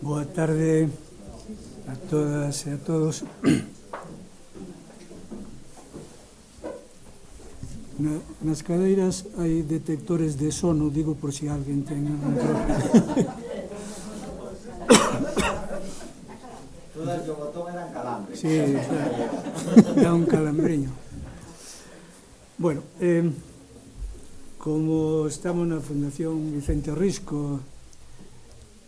Boa tarde a todas e a todos. Nas cadeiras hai detectores de sono, digo por si alguén ten algún problema. Todas que o botón eran calambres. Sí, claro, dá un calambriño. Bueno, como estamos na Fundación Vicente Risco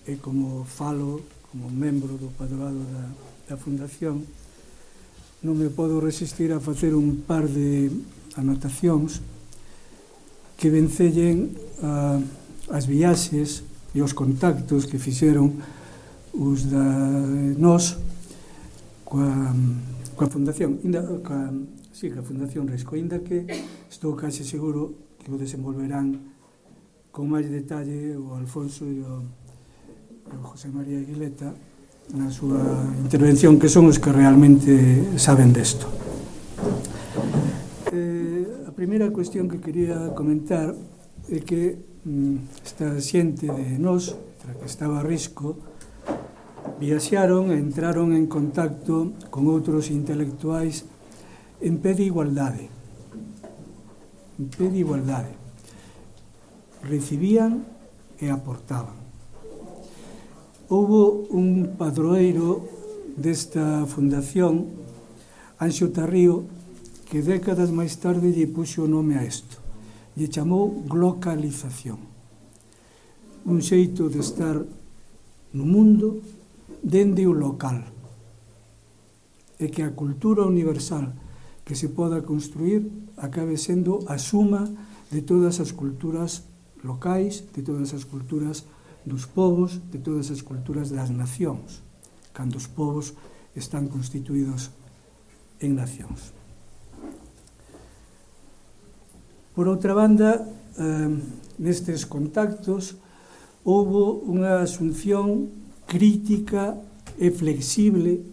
e como falo como membro do padroado da Fundación, non me podo resistir a facer un par de anotacións que vencellen as viaxes e os contactos que fixeron os da nós coa Fundación, coa Fundación Risco, ainda que estou case seguro que o desenvolverán con máis detalle o Alfonso e o José María Aguileta na súa intervención, que son os que realmente saben desto. A primeira cuestión que quería comentar é que esta xente de nós, que estaba a Risco, viaxaron e entraron en contacto con outros intelectuais en pé de igualdade. En pé de igualdade. Recibían e aportaban. Houbo un padroeiro desta fundación, Anxo Tarrío, que décadas máis tarde lle puxo o nome a isto. Lle chamou glocalización. Un xeito de estar no mundo dende o local. E que a cultura universal que se poda construir acabe sendo a suma de todas as culturas locais, de todas as culturas dos povos, de todas as culturas das nacións, cando os povos están constituídos en nacións. Por outra banda, nestes contactos, houbo unha asunción crítica e flexible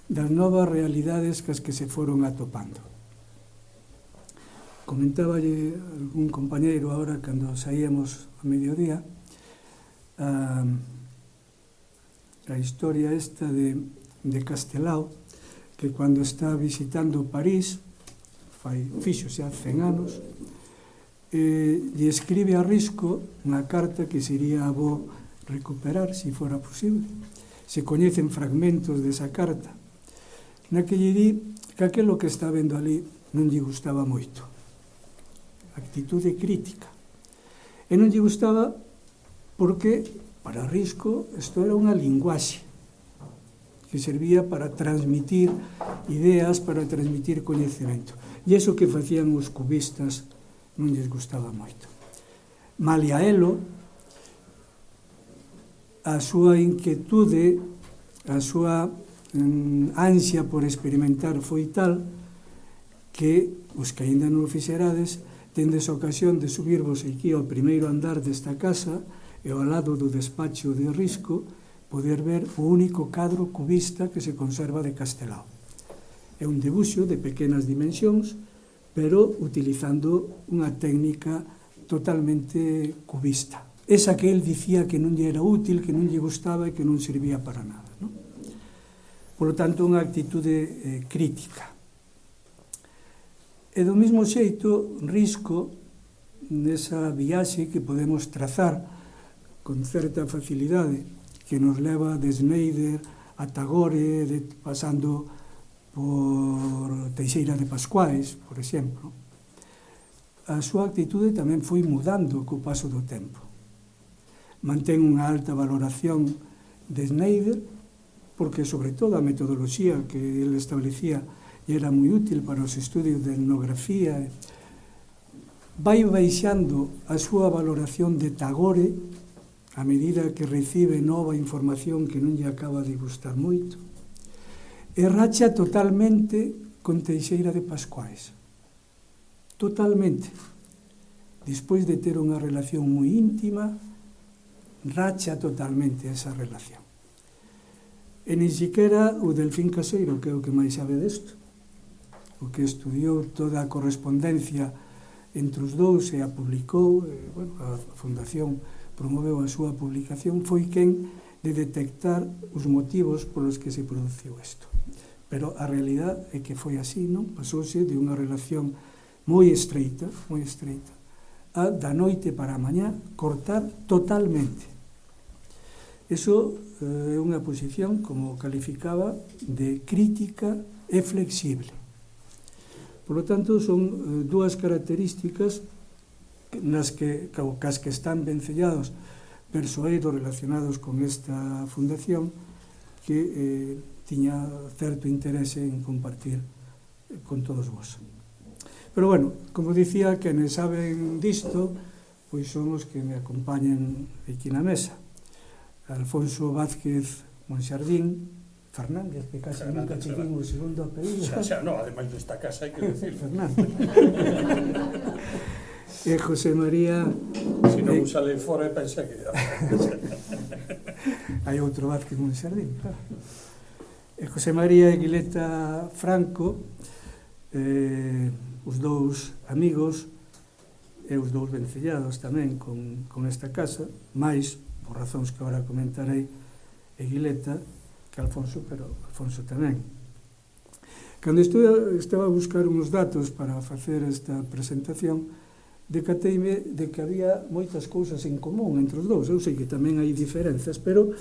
das novas realidades cas que se foron atopando. Comentáballe algún compañeiro agora cando saíamos a mediodía a historia esta de Castelao, que cando está visitando París, fixo xa 100 anos, lle escribe a Risco unha carta que sería bo recuperar, se fora posible. Se coñecen fragmentos desa carta, na que lle di que aquilo que está vendo ali non lle gustaba moito. Actitude crítica. E non lle gustaba porque para Risco isto era unha linguaxe que servía para transmitir ideas, para transmitir coñecemento. E iso que facían os cubistas non lles gustaba moito. Malia elo, a súa inquietude, a súa ansia por experimentar foi tal que os que aínda non o fixerades tendes a ocasión de subirvos aquí ao primeiro andar desta casa e ao lado do despacho de Risco poder ver o único cadro cubista que se conserva de Castelao. É un debuxo de pequenas dimensións, pero utilizando unha técnica totalmente cubista. Esa que el dicía que non lle era útil, que non lle gustaba e que non servía para nada, non? Por lo tanto, unha actitude crítica. E do mesmo xeito, Risco, nesa viaxe que podemos trazar con certa facilidade, que nos leva de Schneider a Tagore, pasando por Teixeira de Pascuais, por exemplo, a súa actitude tamén foi mudando co paso do tempo. Mantén unha alta valoración de Schneider, porque sobre todo a metodoloxía que ele establecía era moi útil para os estudios de etnografía. Vai baixando a súa valoración de Tagore a medida que recibe nova información que non lle acaba de gustar moito, e racha totalmente con Teixeira de Pascuais. Totalmente. Despois de ter unha relación moi íntima, racha totalmente esa relación. E nin siquiera o Delfín Caseiro, que é o que máis sabe desto, o que estudiou toda a correspondencia entre os dous e a publicou, a Fundación promoveu a súa publicación, foi quen de detectar os motivos polos que se produciu isto. Pero a realidade é que foi así, non? Pasouse de unha relación moi estreita, a da noite para a mañá cortar totalmente. Iso é unha posición, como calificaba, de crítica e flexible. Por lo tanto, son dúas características cas que están vencellados persoeiros relacionados con esta fundación que tiña certo interese en compartir con todos vos. Pero bueno, como dicía, quenes saben disto, pois son os que me acompañan aquí na mesa. Alfonso Vázquez Monxardín, Fernández, que casi nunca chequín o segundo apelido. No, ademais desta casa hai que decir. Fernández. E José María... Se non sale fora, pensa que... Hai outro Vázquez Monxardín, claro. E José María Eguileta Franco, os dous amigos e os dous vencellados tamén con esta casa, máis, por razóns que agora comentarei, Eguileta que Alfonso, pero Alfonso tamén. Cando estaba a buscar uns datos para facer esta presentación, decateime de que había moitas cousas en común entre os dous. Eu sei que tamén hai diferenzas, pero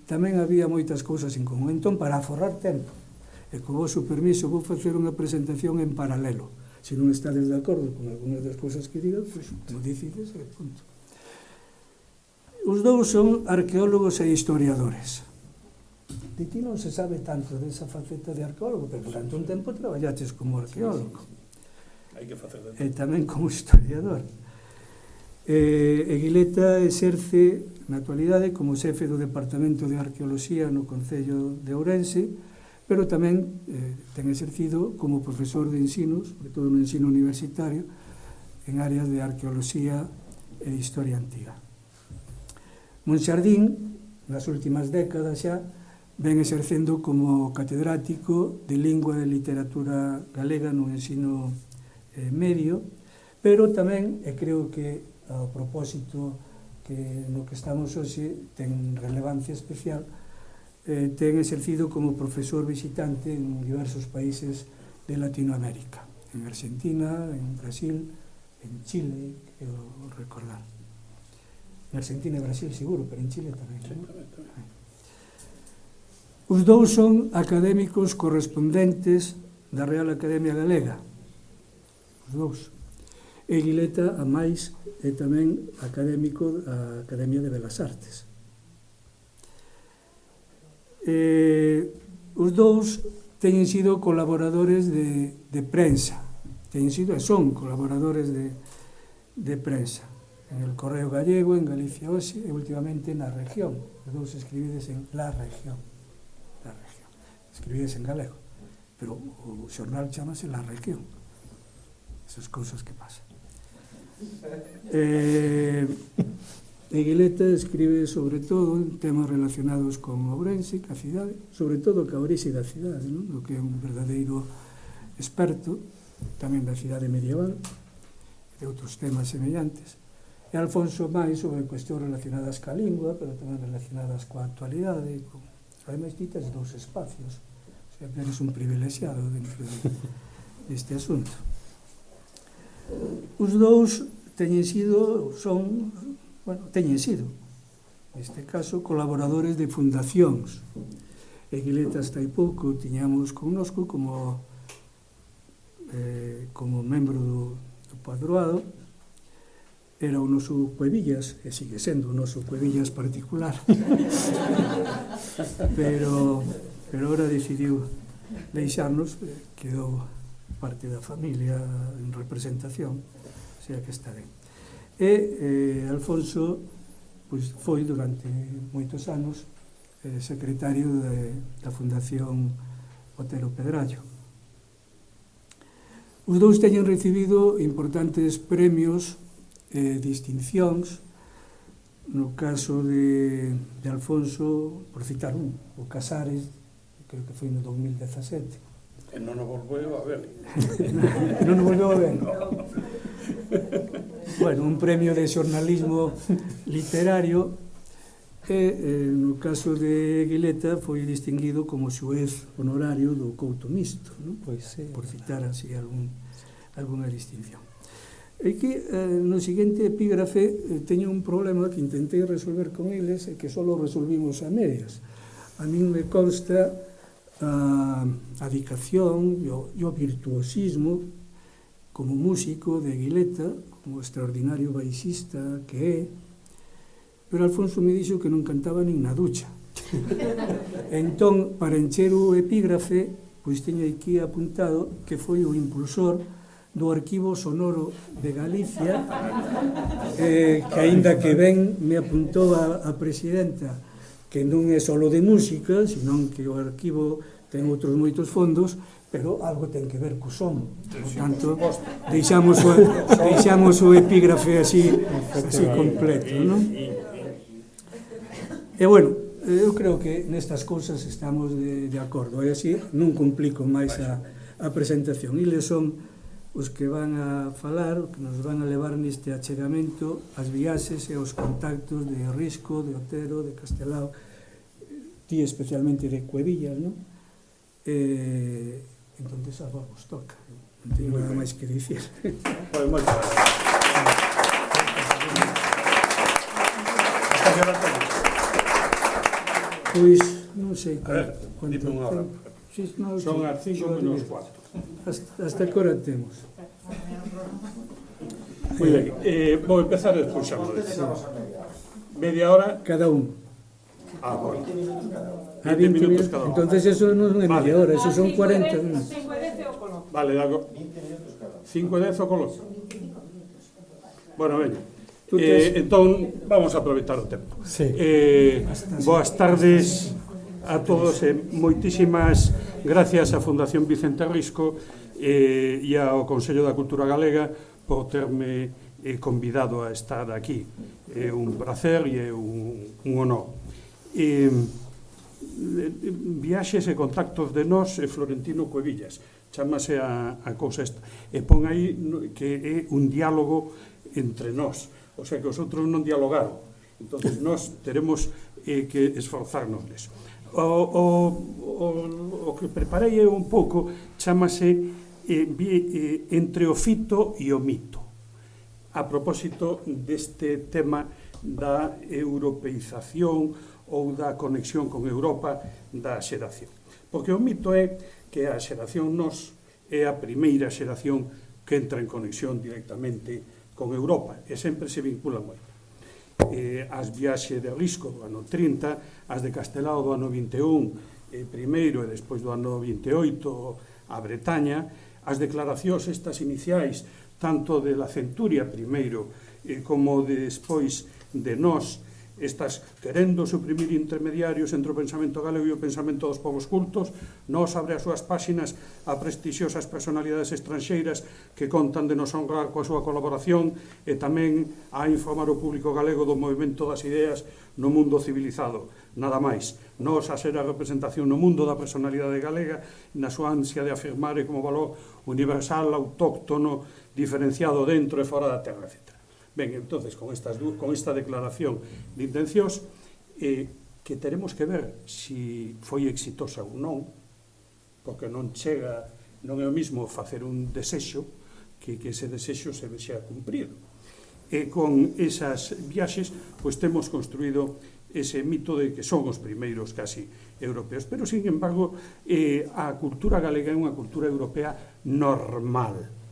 tamén había moitas cousas en común. Entón, para aforrar tempo, e co vosso permiso, vou facer unha presentación en paralelo. Se non estades de acordo con algunhas das cousas que diga, pois, como decides, e punto. Os dous son arqueólogos e historiadores. De ti non se sabe tanto desa faceta de arqueólogo, pero durante un tempo traballaches como arqueólogo. Hai que facer de... E tamén como historiador. Eguileta exerce na actualidade como xefe do Departamento de Arqueoloxía no Concello de Ourense, pero tamén ten exercido como profesor de ensino, sobre todo no ensino universitario, en áreas de arqueoloxía e de historia antiga. Monxardín, nas últimas décadas xa, ven exercendo como catedrático de Lingua e Literatura Galega no ensino medio, pero tamén, e creo que ao propósito que no que estamos hoxe ten relevancia especial, ten exercido como profesor visitante en diversos países de Latinoamérica, en Argentina, en Brasil, en Chile, quero recordar. En Argentina e Brasil seguro, pero en Chile tamén. Sí, tamén. Os dous son académicos correspondentes da Real Academia Galega. Os dous. Eguileta, a máis, é tamén académico da Academia de Belas Artes. Os dous teñen sido colaboradores de prensa. Teñen sido e son colaboradores de prensa. En el Correo Gallego, en Galicia Hoxe e últimamente na Región. Os dous escribides en La Región. Escribides en galego, pero o xornal chamase La Región. Esas cousas que pasan. Eguileta escribe sobre todo en temas relacionados con Ourense, ca cidade, sobre todo ca orixe da cidade, non? Do que é un verdadeiro experto, tamén da cidade medieval, de outros temas semellantes. E Alfonso máis sobre cuestións relacionadas ca lingua, pero tamén relacionadas coa actualidade, con ademais ti tes dous espacios, o sea, que eres un privilexiado dentro deste asunto. Os dous teñen sido, neste caso, colaboradores de fundacións. Eguileta hasta hai pouco tiñamos connosco como membro do padroado, era o noso Cuevillas, e sigue sendo o noso Cuevillas particular. pero ora decidiu deixarnos, quedou parte da familia en representación, o sea que está ben. E Alfonso pois, foi durante moitos anos secretario da Fundación Otero Pedrallo. Os dous teñen recibido importantes premios e distincións. No caso de Alfonso, por citar un, o Casares, creo que foi no 2017. E non o volveu a ver. Non o volveu a ver. No. bueno, un premio de xornalismo literario e, no caso de Guileta, foi distinguido como xuez honorario do Couto Misto, non? Pois sí. Por citar así algunha distinción. E que no seguinte epígrafe teño un problema que intentei resolver con eles e que só resolvimos a medias. A min me consta a dedicación e o virtuosismo como músico de Guileta, como extraordinario baixista que é, pero Alfonso me dixo que non cantaba nin na ducha. Entón, para encher o epígrafe, pois teño aquí apuntado que foi o impulsor do Arquivo Sonoro de Galicia, que aínda que ben me apuntou a presidenta que non é só de música, senón que o arquivo ten outros moitos fondos, pero algo ten que ver co son. Por tanto, deixamos o epígrafe así completo, non? E bueno, eu creo que nestas cousas estamos de acordo, e así non complico máis a presentación. Eles son os que van a falar, que nos van a levar neste achegamento as viaxes e os contactos de Risco, de Otero, de Castelao, ti especialmente de Cuevillas, non? Entonces a vos toca, non teño nada máis que dicir. Pois moito. Hasta que hora temos? Pois, non sei Dime unha hora. Son as 5 menos 4. Hasta que hora temos? Moi ben, vou empezar expulsando. Media hora. Cada un. Bueno. 20 minutos cada un. Entonces eso non é media hora, eso son 40 minutos. 5 e 10 o colo. Vale, Dago. 5 e 10 o colo. Bueno, veña. Entón, vamos a aproveitar o tempo. Sí. Boas tardes a todos e moitísimas gracias á Fundación Vicente Risco e ao Consello da Cultura Galega por terme convidado a estar aquí. É un placer e é un honor. Viaxes e contactos de nós e Florentino Cuevillas, chamase a cousa esta, e pon aí que é un diálogo entre nós, o sea que os outros non dialogaron, entonces nós teremos que esforzarnos neso. O que preparei é un pouco, chamase entre o fito e o mito, a propósito deste tema da europeización ou da conexión con Europa da xeración. Porque o mito é que a xeración nos é a primeira xeración que entra en conexión directamente con Europa e sempre se vincula moito. As viaxes de Risco do ano 30, as de Castelao do ano 21, primeiro e despois do ano 28 a Bretaña, as declaracións estas iniciais, tanto de la Centuria primeiro como despois de nós, estas querendo suprimir intermediarios entre o pensamento galego e o pensamento dos povos cultos, nos abre as súas páxinas a prestixiosas personalidades estranxeiras que contan de nos honrar coa súa colaboración e tamén a informar o público galego do movimento das ideas no mundo civilizado. Nada máis, nos a ser a representación no mundo da personalidade galega na súa ansia de afirmar como valor universal, autóctono, diferenciado dentro e fora da terra, etc. Ben, entonces, con esta declaración de intencións, que teremos que ver se foi exitosa ou non, porque non é o mismo facer un desexo que ese desexo se vexa cumprido. E con esas viaxes, pois temos construído ese mito de que son os primeiros casi europeos, pero, sin embargo, a cultura galega é unha cultura europea normal.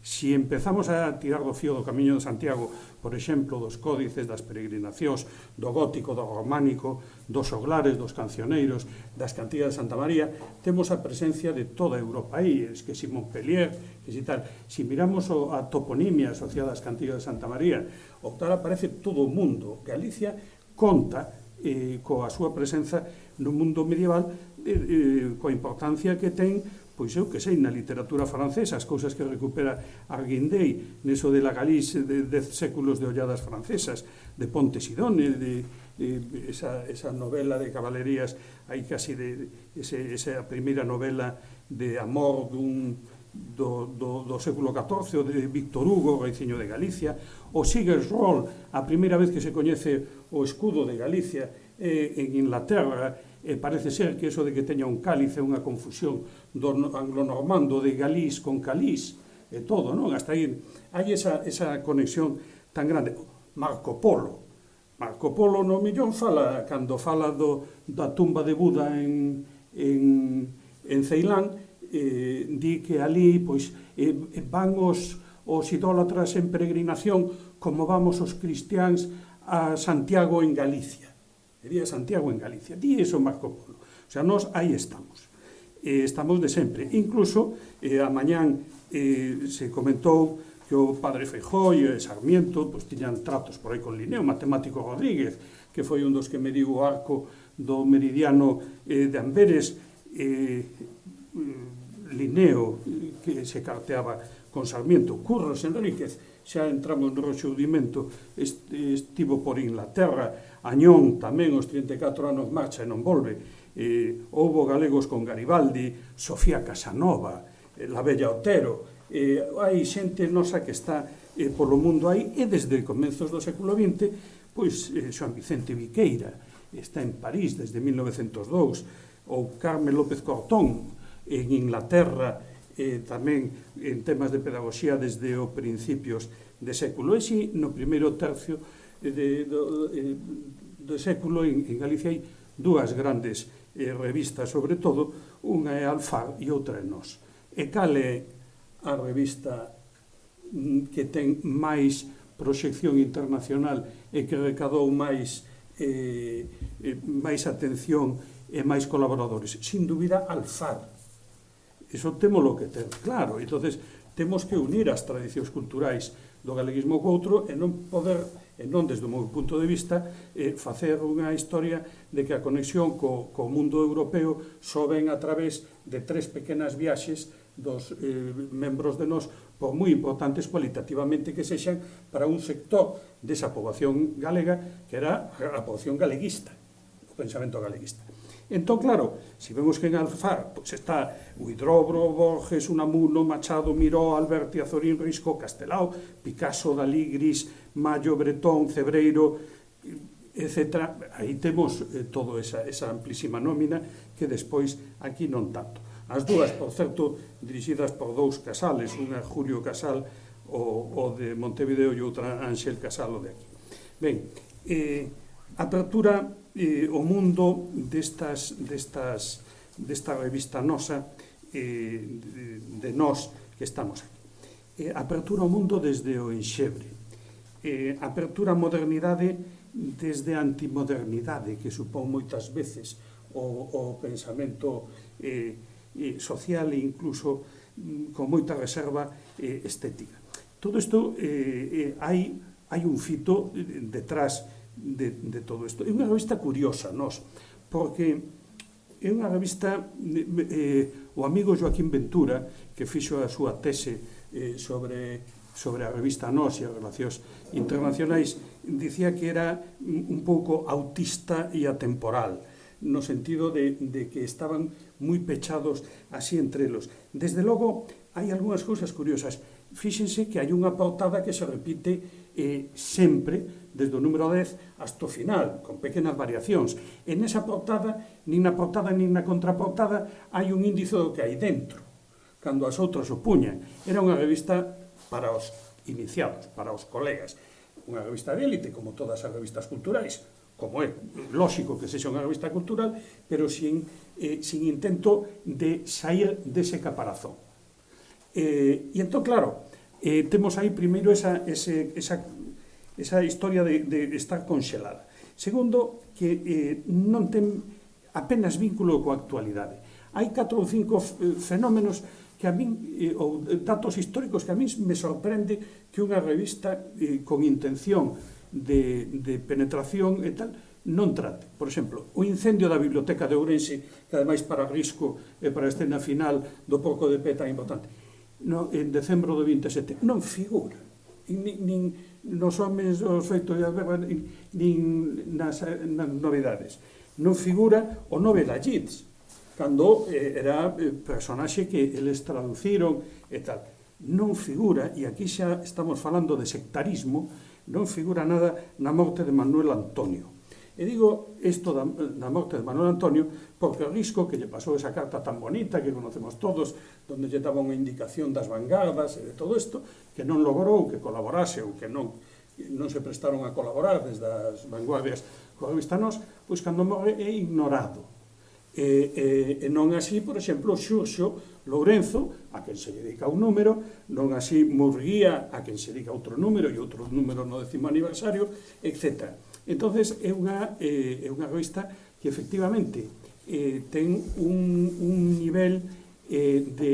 Si empezamos a tirar do fío do Camiño de Santiago, por exemplo, dos códices, das peregrinacións, do gótico, do románico, dos oglares, dos cancioneiros, das cantigas de Santa María, temos a presencia de toda Europa aí, que si Montpellier, que si tal. Si miramos a toponimia asociada ás cantigas de Santa María, o tal aparece todo o mundo. Galicia conta coa súa presenza no mundo medieval, coa importancia que ten, pois eu que sei, na literatura francesa, as cousas que recupera Arguindey, neso de la Galice de 10 séculos de olladas francesas, de Pontesidone, de esa novela de cabalerías, hai casi esa primeira novela de amor do século XIV, o de Víctor Hugo, o Reiciño de Galicia, o Sigurd Roll, a primeira vez que se coñece o escudo de Galicia en Inglaterra, parece ser que eso de que teña un cálice é unha confusión do anglo-normando de galís con calís, e todo, non? Hasta aí hai esa conexión tan grande. Marco Polo no millón fala, cando fala da tumba de Buda en Ceilán, di que ali pois van os idólatras en peregrinación como vamos os cristiáns a Santiago en Galicia. Diría Santiago en Galicia. Di eso Marco Polo. O sea, nós aí estamos. Estamos de sempre. Incluso, a mañán se comentou que o padre Feijóo e Sarmiento pois, tiñan tratos por aí con Linneo, matemático Rodríguez, que foi un dos que mediu o arco do meridiano de Amberes, Linneo, que se carteaba con Sarmiento. Curros Enríquez, xa entramos no rexurdimento, estivo por Inglaterra. Añón tamén os 34 anos marcha e non volve. Houbo galegos con Garibaldi, Sofía Casanova, la Bella Otero. Hai xente nosa que está polo mundo aí, e desde comenzos do século XX, pois Xoan Vicente Viqueira está en París desde 1902, ou Carmen López Cortón en Inglaterra, tamén en temas de pedagogía desde os principios de século. E si, no primeiro tercio do século en Galicia hai dúas grandes revistas, sobre todo, unha é Alfar e outra é Nós. E cal é a revista que ten máis proxección internacional e que recadou máis atención e máis colaboradores? Sin dúbida, Alfar. Iso témolo que ter claro. Entonces, temos que unir as tradicións culturais do galeguismo co outro e non desde o meu punto de vista, facer unha historia de que a conexión co mundo europeo só ven a través de 3 pequenas viaxes dos membros de Nós, por moi importantes cualitativamente que sexan para un sector desa poboación galega que era a poboación galeguista, o pensamento galeguista. Entón, claro, se vemos que en Alfar pues, está Huidrobro, Borges, Unamuno, Machado, Miró, Alberti, Azorín, Risco, Castelao, Picasso, Dalí, Gris, Mayo, Bretón, Cebreiro, etc. Aí temos toda esa amplísima nómina que despois aquí non tanto. As dúas, por certo, dirixidas por 2 Casales, unha Julio Casal, o de Montevideo, e outra Ángel Casal, o de aquí. Ben, apertura o mundo desta revista nosa, de Nós que estamos aquí. Apertura ao mundo desde o enxebre. Apertura a modernidade desde a antimodernidade, que supón moitas veces o pensamento social e incluso con moita reserva estética. Todo isto hai un fito detrás de todo isto. É unha revista curiosa, Nós, porque é unha revista, o amigo Joaquín Ventura, que fixo a súa tese sobre a revista Nós e as relacións internacionais, dicía que era un pouco autista e atemporal, no sentido de que estaban moi pechados así entre elos. Desde logo, hai algunhas cousas curiosas. Fíxense que hai unha portada que se repite sempre, desde o número 10 hasta o final, con pequenas variacións. En esa portada, nin na portada nin na contraportada, hai un índice do que hai dentro, cando as outras o puñan. Era unha revista para os iniciados, para os colegas. Unha revista de élite, como todas as revistas culturais, como é lógico que sexa unha revista cultural, pero sin intento de sair dese caparazón. E entón, claro, temos aí primeiro esa historia de estar conxelada. Segundo, que non ten apenas vínculo coa actualidade. Hai 4 ou 5 fenómenos que a min, ou datos históricos que a min me sorprende que unha revista con intención de penetración e tal, non trate. Por exemplo, o incendio da Biblioteca de Ourense, que ademais para Risco e para a escena final do Porco de Pé tan importante, en decembro do 27, non figura, nin nos homens os feitos de Alberga, nin nas novedades. Non figura o Nobel Agids, cando era personaxe que eles traduciron e tal. Non figura, e aquí xa estamos falando de sectarismo, non figura nada na morte de Manuel Antonio. E digo isto da morte de Manuel Antonio porque o Risco, que lle pasou esa carta tan bonita que conocemos todos, donde lle daba unha indicación das vanguardas e de todo isto, que non logrou que colaborase ou que non se prestaron a colaborar desde as vanguardias coa revista Nós, pois cando morre é ignorado. E non así, por exemplo, Xurxo Lourenzo, a quen se dedica un número, non así Murguía, a quen se dedica outro número e outro número no 10º aniversario, etc. Entonces é unha revista que efectivamente ten un nivel de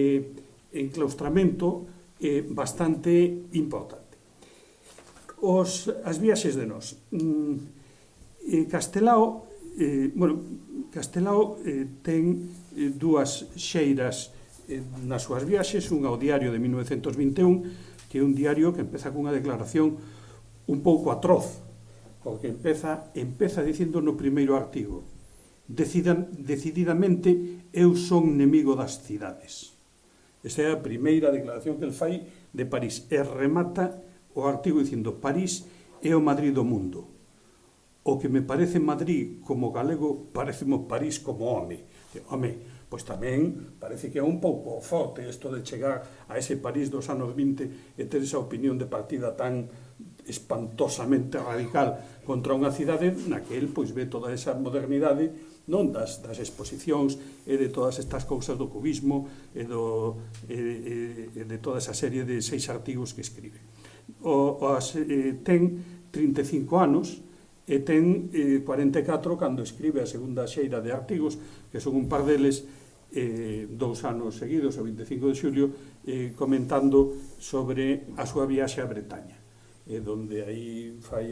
enclaustramento bastante importante. As viaxes de Nós. Castelao ten dúas xeiras nas súas viaxes, unha ao diario de 1921, que é un diario que empeza cunha declaración un pouco atroz, porque empeza dicindo no primeiro artigo: decididamente eu son inimigo das cidades. Esa é a primeira declaración que el fai de París, e remata o artigo dicindo: París é o Madrid do mundo. O que me parece Madrid como galego, parecemos París como home. Home, pois tamén parece que é un pouco forte isto de chegar a ese París dos anos 20 e ter esa opinión de partida tan espantosamente radical contra unha cidade na que el pois ve toda esa modernidade, non das exposicións e de todas estas cousas do cubismo e de toda esa serie de 6 artigos que escribe. Ten 35 anos e ten 44 cando escribe a segunda xeira de artigos, que son un par deles 2 anos seguidos, o 25 de xulio, comentando sobre a súa viaxe a Bretaña, donde aí fai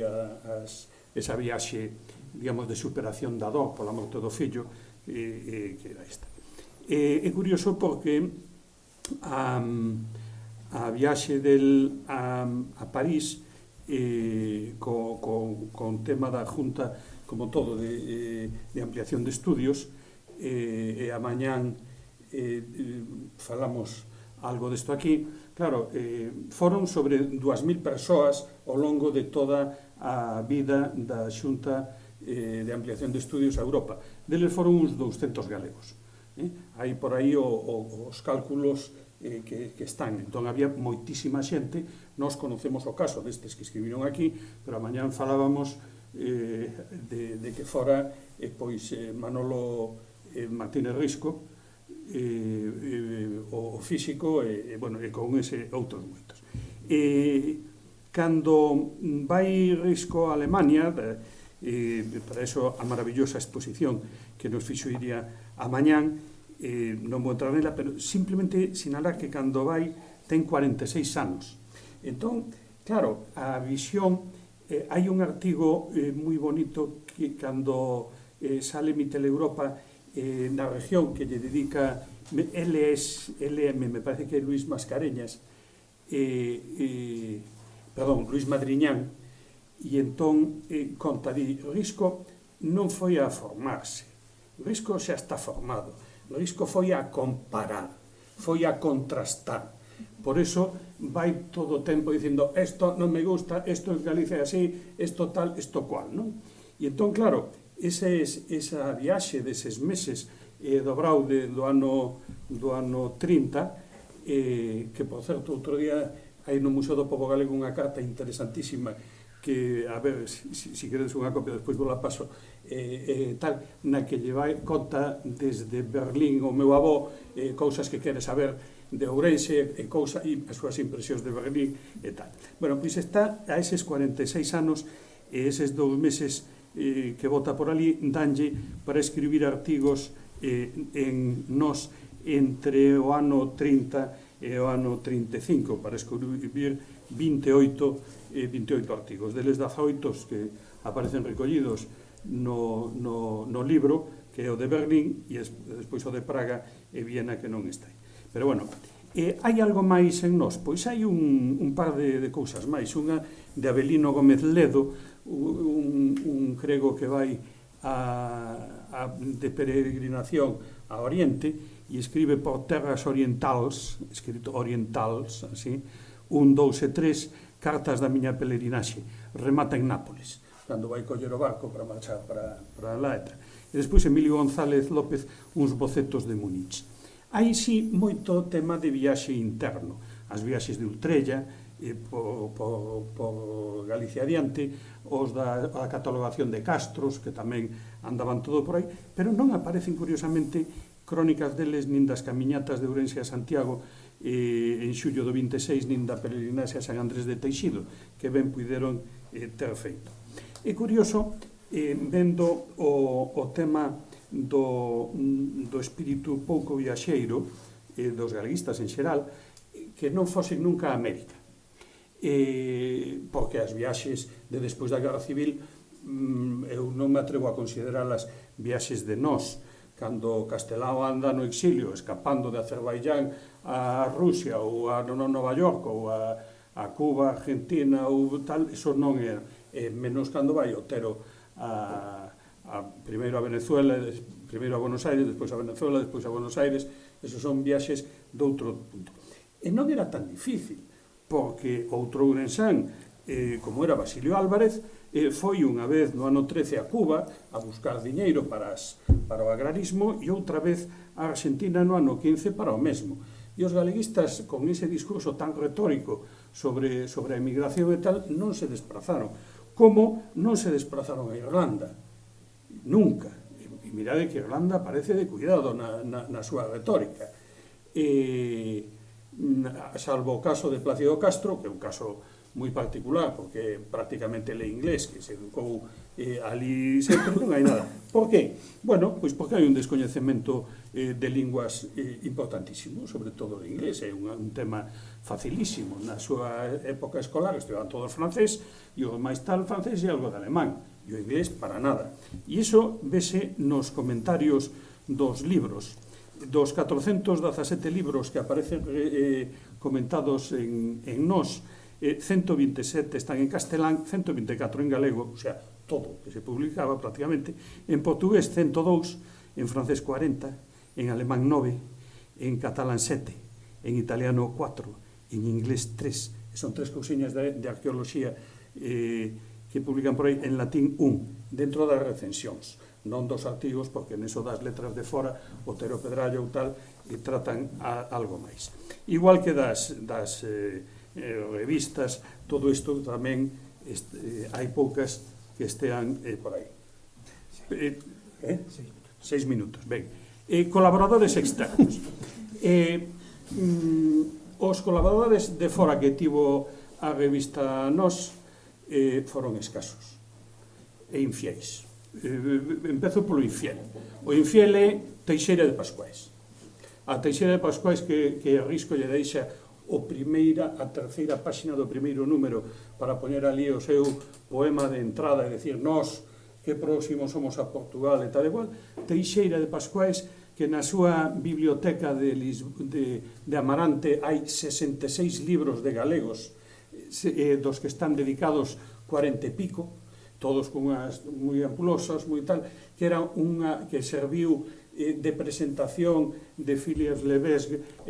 esa viaxe, digamos, de superación da dor pola morte do fillo, que era esta. É curioso porque a viaxe del a París, con tema da Junta, como todo, de ampliación de estudios, e a mañán falamos algo desto aquí. Claro, foron sobre 2.000 persoas ao longo de toda a vida da Xunta de Ampliación de Estudios a Europa. Deles foron uns 200 galegos. Hai por aí os cálculos que están. Entón, había moitísima xente. Nós conocemos o caso destes que escribiron aquí, pero a mañán falábamos de que fora Manolo Martínez Risco, o físico, e con ese outros moitos. Cando vai Risco a Alemania, para eso a maravillosa exposición que nos fixo Iria a mañán, non vou entrar nela, pero simplemente sinalar que cando vai ten 46 anos. Entón, claro, a visión, hai un artigo moi bonito que cando sale Mitel Europa na región, que lle dedica LM, me parece que é Luis Mascareñas, Luis Madriñán, e entón conta, Risco non foi a formarse, Risco xa está formado, Risco foi a comparar, foi a contrastar. Por eso vai todo o tempo dicindo isto non me gusta, isto en Galicia é así, isto tal, isto cual, non? E entón, claro, esa viaxe deses meses do Brau do ano 30, que, por certo, outro día hai no Museo do Pobo Galego unha carta interesantísima que, a ver, se queredes unha copia, despois vos la paso, tal, na que lle vai conta desde Berlín o meu avó, cousas que quere saber de Ourense, e as súas impresións de Berlín e tal. Bueno, pois está a eses 46 anos e eses 2 meses que vota por ali, danlle para escribir artigos en Nós entre o ano 30 e o ano 35, para escribir 28 artigos. Deles 18 que aparecen recollidos no libro, que é o de Berlín, e despois o de Praga e Viena, que non está aí. Pero, bueno, hai algo máis en Nós? Pois hai un par de cousas máis. Unha de Avelino Gómez Ledo, un grego que vai a de peregrinación a Oriente e escribe por terras orientals, escrito orientals, así, 1, 2 e 3, cartas da miña peregrinaxe, remata en Nápoles, cando vai coller o barco para marchar para lá e tal. E despois Emilio González López, uns bocetos de Múnich. Hai, sí, moito tema de viaxe interno, as viaxes de Ultrella, por Galicia adiante, os da catalogación de Castros, que tamén andaban todo por aí, pero non aparecen, curiosamente, crónicas deles nin das camiñatas de Ourense a Santiago en xullo do 26, nin da peregrinaxe a San Andrés de Teixido, que ben puideron ter feito. É curioso, vendo o tema do espírito pouco viaxeiro dos galeguistas en xeral, que non fosen nunca a América, porque as viaxes de despois da Guerra Civil eu non me atrevo a consideralas viaxes de nós, cando Castelao anda no exilio, escapando de Azerbaiyán a Rusia, ou a Nova York, ou a Cuba, Argentina, ou tal, eso non é, menos cando vai Otero primeiro a Venezuela, primeiro a Buenos Aires, despois a Venezuela, despois a Buenos Aires, esos son viaxes de outro punto. E non era tan difícil, porque outro ourensán, como era Basilio Álvarez, foi unha vez no ano 13 a Cuba a buscar diñeiro para o agrarismo e outra vez a Argentina no ano 15 para o mesmo. E os galeguistas, con ese discurso tan retórico sobre a emigración e tal, non se desplazaron. Como non se desplazaron a Irlanda? Nunca. E mirade que Irlanda parece de cuidado na súa retórica. Salvo o caso de Plácido Castro, que é un caso moi particular, porque prácticamente lee inglés, que se educou ali sempre, non hai nada. Por que? Bueno, pois porque hai un descoñecemento de linguas importantísimo, sobre todo o inglés, é un tema facilísimo. Na súa época escolar estudaban todos francés, e o máis tal francés e algo de alemán, e o inglés para nada. E iso vese nos comentarios dos libros. Dos 417 libros que aparecen comentados en Nós, 127 están en castelán, 124 en galego, o sea, todo que se publicaba prácticamente, en portugués 102, en francés 40, en alemán 9, en catalán 7, en italiano 4, en inglés 3, son 3 cousiñas de arqueoloxía que publican por aí, en latín 1, dentro das recensións, non dos artigos, porque neso das letras de fora, Otero Pedrallo ou tal, tratan algo máis. Igual que das revistas, todo isto tamén hai poucas que estean por aí. 6 minutos, ben. Colaboradores externos. Os colaboradores de fora que tivo a revista Nós foron escasos e infiéis. Empezo polo infiel. O infiel é Teixeira de Pascuais. A Teixeira de Pascuais que Risco lle deixa a terceira páxina do primeiro número para poñer ali o seu poema de entrada e decir nós que próximos somos a Portugal e tal e cual. Teixeira de Pascuais, que na súa biblioteca de Amarante hai 66 libros de galegos, dos que están dedicados 40 e pico, todos con unhas moi ampulosas, moi tal, que era unha que serviu de presentación de Phileas Levesque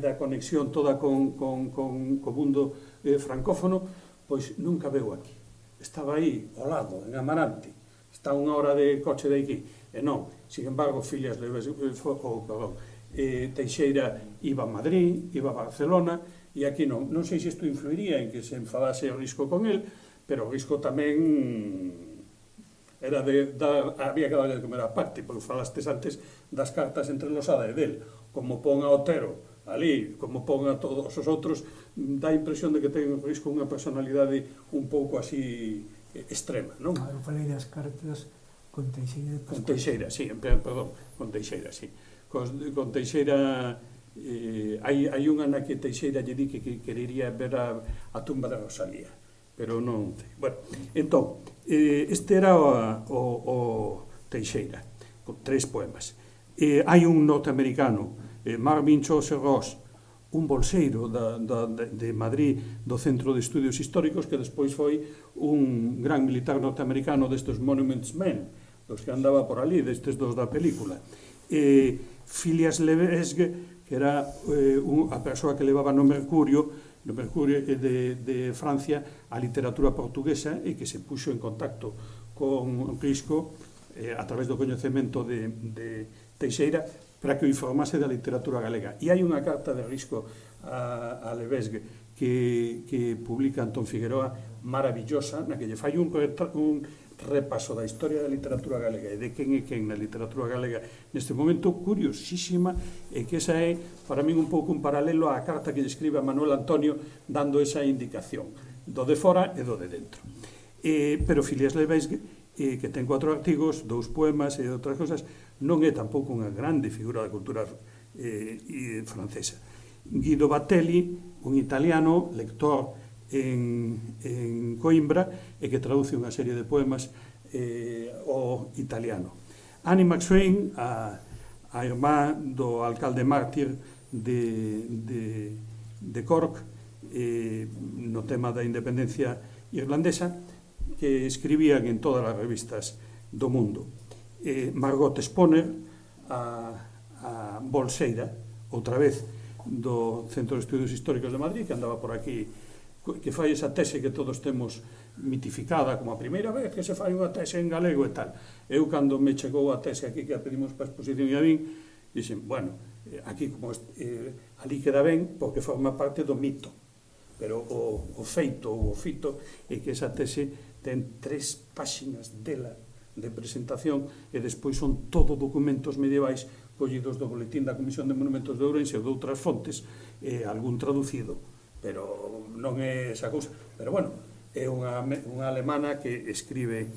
da conexión toda con o mundo francófono, pois nunca veu aquí. Estaba aí, ao lado, en Amarante, está unha hora de coche de aquí, e non, sin embargo, Phileas Levesque, Teixeira iba a Madrid, iba a Barcelona, e aquí non. Non sei se isto influiría en que se enfadase o Risco con el, pero o Risco tamén era había que darle de comer a parte, porque falastes antes das cartas entre losada e del, como pon a Otero ali, como pon a todos os outros, dá a impresión de que ten o Risco unha personalidade un pouco así extrema, non? Eu falei das cartas con Teixeira de Pascuais. Con Teixeira, sí, perdón, con Teixeira, sí. Con Teixeira hai unha na que Teixeira lle di que querería ver a tumba de Rosalía, pero non sei. Bueno, entón, este era o Teixeira, con 3 poemas. Hai un norteamericano, Marvin Chaucer Ross, un bolseiro de Madrid, do Centro de Estudios Históricos, que despois foi un gran militar norteamericano destes Monuments Men, dos que andaba por ali, destes dos da película. Phileas Lebesgue, que era a persoa que levaba no Mercurio de Francia a literatura portuguesa e que se puxo en contacto con Risco a través do coñecemento de Teixeira para que o informase da literatura galega. E hai unha carta de Risco a Lebesgue que publica Antón Figueroa maravillosa, na que lle fai un repaso da historia da literatura galega e de quen é quen na literatura galega neste momento, curiosísima, e que esa é para min un pouco un paralelo á carta que lle escribe a Manuel Antonio dando esa indicación do de fora e do de dentro. Pero Phileas Lebesgue, que ten 4 artigos, 2 poemas e outras cosas, non é tampouco unha grande figura da cultura francesa. Guido Batelli, un italiano, lector en Coimbra e que traduce unha serie de poemas ao italiano. Annie McSwain, a irmá do alcalde mártir de Cork, no tema da independencia irlandesa, que escribían en todas as revistas do mundo. Margot Sponer, a bolseira, outra vez do Centro de Estudios Históricos de Madrid, que andaba por aquí, que fai esa tese que todos temos mitificada como a primeira vez que se fai unha tese en galego e tal. Eu, cando me chegou a tese aquí que a pedimos para a exposición e a min, dixen, bueno, aquí como ali queda ben porque forma parte do mito, pero o feito ou o fito é que esa tese ten 3 páxinas dela de presentación e despois son todo documentos medievais collidos do Boletín da Comisión de Monumentos de Ourense ou de outras fontes, algún traducido, pero non é esa cousa. Pero bueno, é unha alemana que escribe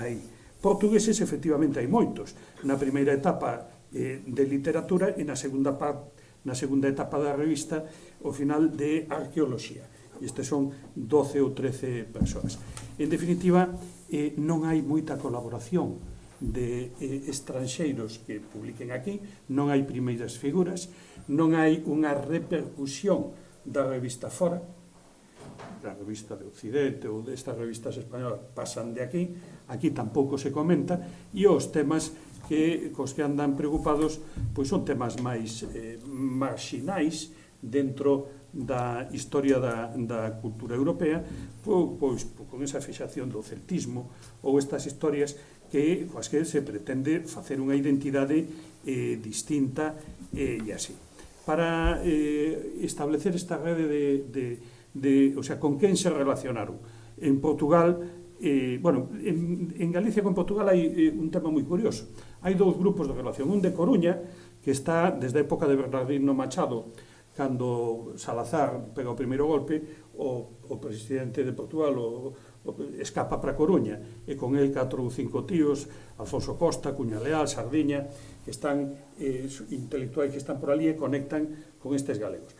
aí. Portugueses, efectivamente, hai moitos. Na primeira etapa de literatura e na segunda etapa da revista, ao final de arqueoloxía. Estes son 12 ou 13 persoas. En definitiva, non hai moita colaboración de estranxeiros que publiquen aquí, non hai primeiras figuras, non hai unha repercusión da revista fora, da revista de Occidente ou destas revistas españolas pasan de aquí tampouco se comenta, e os temas cos que andan preocupados pois son temas máis marxinais dentro da historia da cultura europea, pois con esa fixación do celtismo ou estas historias coas que se pretende facer unha identidade distinta e así. Para establecer esta rede o sea, con quen se relacionaron. En Portugal, en Galicia con Portugal hai un tema moi curioso. Hai 2 grupos de relación. Un de Coruña, que está desde a época de Bernardino Machado, cando Salazar pega o primeiro golpe, o presidente de Portugal escapa para Coruña, e con el 4 ou 5 tíos, Alfonso Costa, Cuña Leal, Sardiña, que están intelectuais que están por ali e conectan con estes galegos.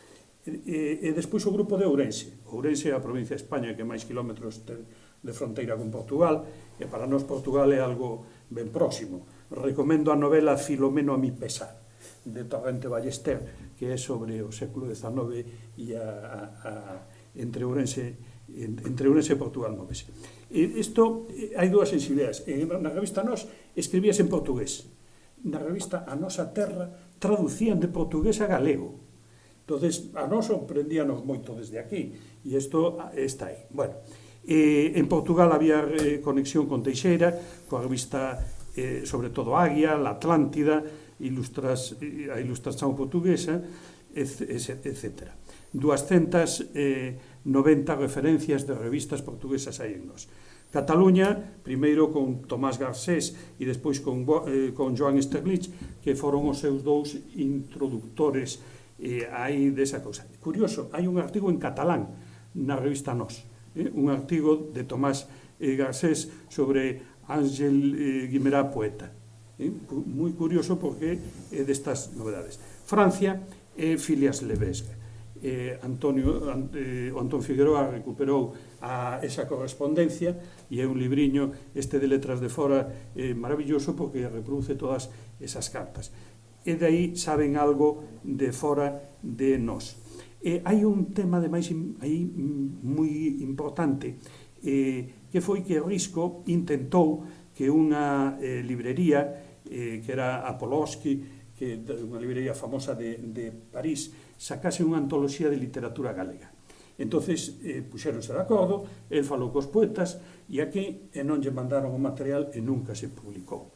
E despois o grupo de Ourense. Ourense é a provincia de España que máis kilómetros ten de fronteira con Portugal, e para nós Portugal é algo ben próximo. Recomendo a novela Filomeno a mi pesar, de Torrente Ballester, que é sobre o século XIX e entre Ourense e Portugal móvese. Isto, hai 2 sensibilidades. Na revista Nós escribías en portugués. Na revista A Nosa Terra traducían de portugués a galego. Entonces, a nós sorprendíanos moito desde aquí, e isto está aí. Bueno, en Portugal había conexión con Teixeira, coa revista, sobre todo Águia, La Atlántida, a ilustración portuguesa, etc. 290 referencias de revistas portuguesas hai en Nós. Cataluña, primeiro con Tomás Garcés e despois con Joan Sterlich, que foron os seus 2 introductores aí desa cousa. Curioso, hai un artigo en catalán na revista Nós, un artigo de Tomás Garcés sobre Ángel Guimerá, poeta. Moi curioso porque é destas novedades. Francia é Phileas Lebesgue. Antón Figueroa recuperou esa correspondencia e é un libriño de letras de fora maravilloso porque reproduce todas esas cartas. E de aí saben algo de fora de Nós. Hai un tema ademais aí moi importante, que foi que Risco intentou que unha librería que era Apolowski, que unha librería famosa de París, sacase unha antoloxía de literatura galega. Entonces, puxéronse de acordo, el falou cos poetas, e aquí non lle mandaron o material e nunca se publicou.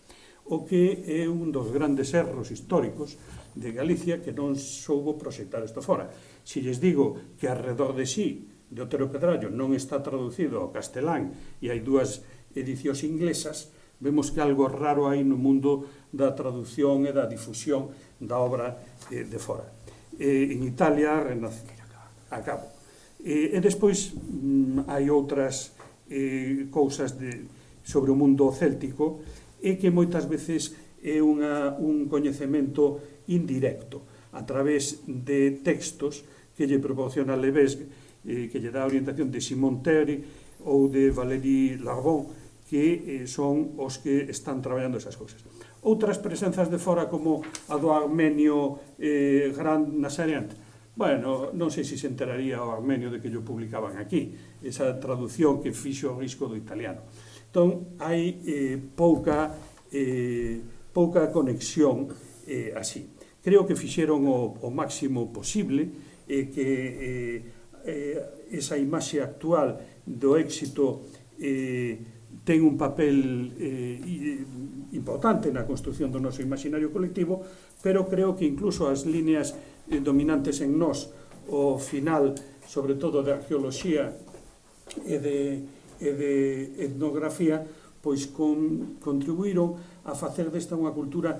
O que é un dos grandes erros históricos de Galicia, que non soubo proxectar isto fora. Se lles digo que Arredor de sí, de Otero Pedrallo, non está traducido ao castelán e hai dúas edicións inglesas, vemos que algo raro hai no mundo da traducción e da difusión da obra de fora. En Italia, acabo. E despois hai outras cousas sobre o mundo céltico e que moitas veces é un coñecemento indirecto a través de textos que lle proporciona Levesque, que lle dá a orientación de Simon Terry ou de Valéry Larbon, que son os que están traballando esas cousas. Outras presenzas de fora como a do armenio Grand Nazariant, bueno, non sei se se enteraría o armenio de que yo publicaban aquí, esa traducción que fixo o risco do italiano. Entón, hai pouca conexión así. Creo que fixeron o máximo posible que esa imaxe actual do éxito ten un papel importante na construción do noso imaginario colectivo, pero creo que incluso as líneas dominantes en nós, o final, sobre todo de arqueoloxía e de etnografía, pois contribuíron a facer desta unha cultura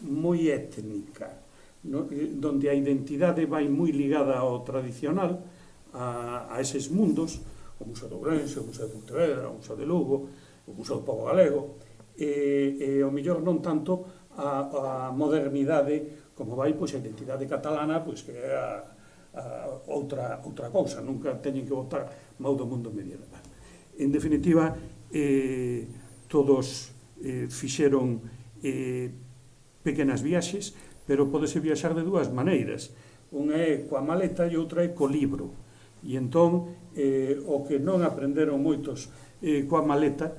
moi étnica, donde a identidade vai moi ligada ao tradicional, a eses mundos, o Museo de Ourense, o Museo de Pontevedra, o Museo de Lugo, o Museo do Pobo Galego, e ao mellor non tanto a modernidade como vai pois a identidade catalana, pois que é outra cousa, nunca teñen que botar mau do mundo medieval. En definitiva, todos fixeron pequenas viaxes, pero podese viaxar de dúas maneiras. Unha é coa maleta e outra é co libro. E entón, o que non aprenderon moitos coa maleta,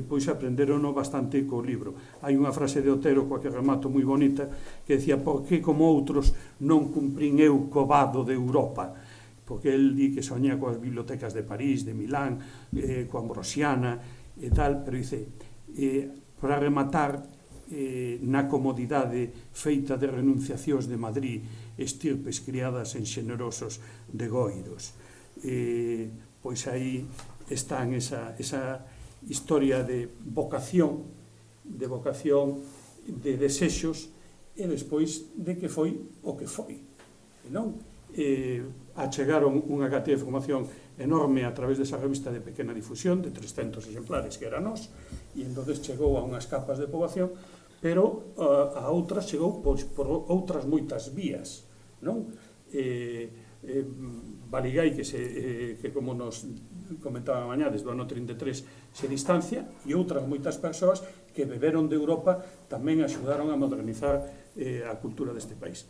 pois aprenderono bastante co libro. Hai unha frase de Otero, coa que remato moi bonita, que decía: por que como outros non cumprín eu co vado de Europa? Porque el di que soña coas bibliotecas de París, de Milán, coa Ambrosiana e tal, pero dice, para rematar, na comodidade feita de renunciacións de Madrid, estirpes criadas en xenerosos degoiros. Pois aí están esa historia de vocación, de desexos, e despois de que foi o que foi. Non? Achegaron unha cantidad de información enorme a través desa revista de pequena difusión, de 300 exemplares, que era nós, e entonces chegou a unhas capas de poboación, pero a outras chegou por outras moitas vías, non? Baligay, que como nos comentaba mañá, desde o ano 33 se distancia, e outras moitas persoas que beberon de Europa tamén axudaron a modernizar a cultura deste país.